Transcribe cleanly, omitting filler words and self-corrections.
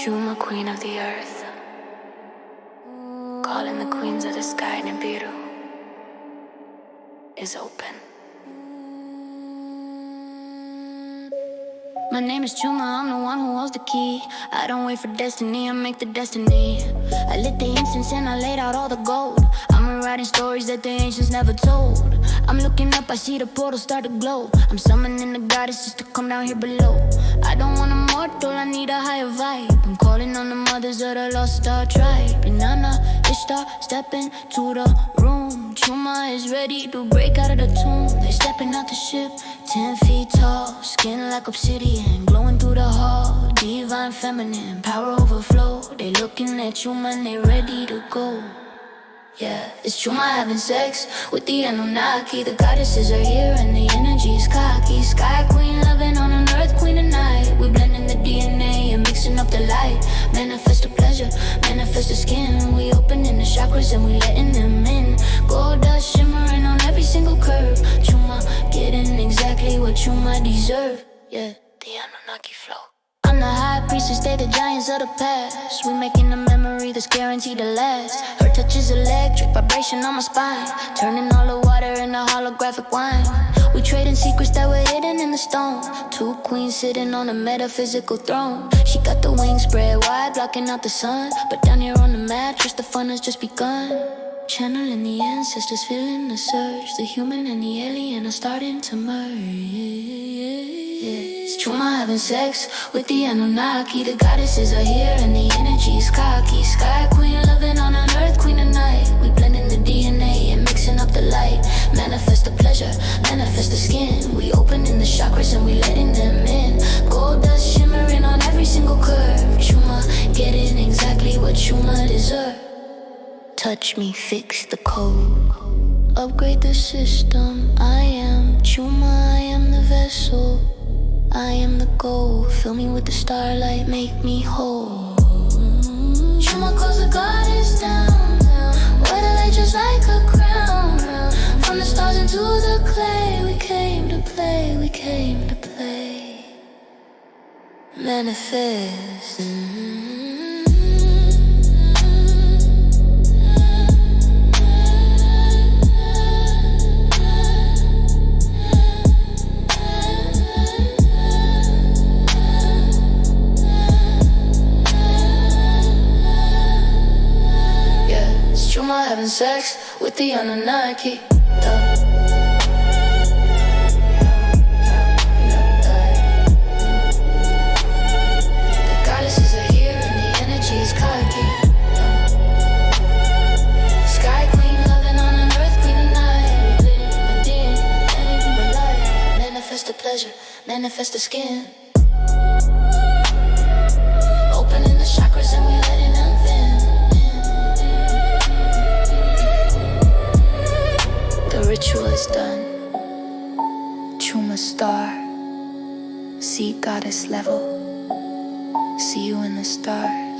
Chuma, queen of the earth, calling the queens of the sky. Nibiru is open. My name is Chuma, I'm the one who holds the key. I don't wait for destiny, I make the destiny. I lit the incense and I laid out all the gold. I'm rewriting stories that the ancients never told. I'm looking up, I see the portal start to glow. I'm summoning the goddesses to come down here below. I don't want a mortal, I need a higher vibe. I'm calling on the mothers of the lost star tribe. Inanna, Ishtar, stepping to the room. Chuma is ready to break out of the tomb. They stepping out the ship, 10 feet tall, skin like obsidian, glowing through the hall. Divine feminine, power overflow. They looking at Chuma and they ready to go. Yeah, it's Chuma having sex with the Anunnaki. The goddesses are here and the energy is cocky. Sky queen loving on an earth queen tonight. We blending the DNA and mixing up the light. Manifest the pleasure, manifest the skin. We opening the chakras and we letting them in. Gold dust shimmering on every single curve. Chuma getting exactly what Chuma deserve. Yeah, the Anunnaki flow. I'm the high priestess, they the giants of the past. We making a memory that's guaranteed to last. Her touch is electric, vibration on my spine, turning all the water into holographic wine. We trading secrets that were hidden in the stone. Two queens sitting on a metaphysical throne. She got the wings spread wide, blocking out the sun. But down here on the mattress, the fun has just begun. Channeling the ancestors, feeling the surge. The human and the alien are starting to merge. It's Chuma having sex with the Anunnaki. The goddesses are here and the energy is cocky. Sky queen loving on an earth queen tonight. We blending the DNA and mixing up the light. Manifest the pleasure, manifest the skin. We opening the chakras and we letting them in. Gold dust shimmering on every single curve. Chuma getting exactly what Chuma deserve. Touch me, fix the code, upgrade the system. I am Chuma, I am the vessel, I am the gold. Fill me with the starlight, make me whole. Chuma calls the goddess down, wear the light just like a crown. From the stars into the clay, we came to play, we came to play. Manifest. Chuma having sex with the Anunnaki. The goddesses are here and the energy is cocky. Sky queen loving on an earth queen tonight. We living the DNA, the light. Manifest the pleasure, manifest the skin. Opening the chakras and we letting them in. The ritual is done. Chuma star, see goddess level. See you in the stars.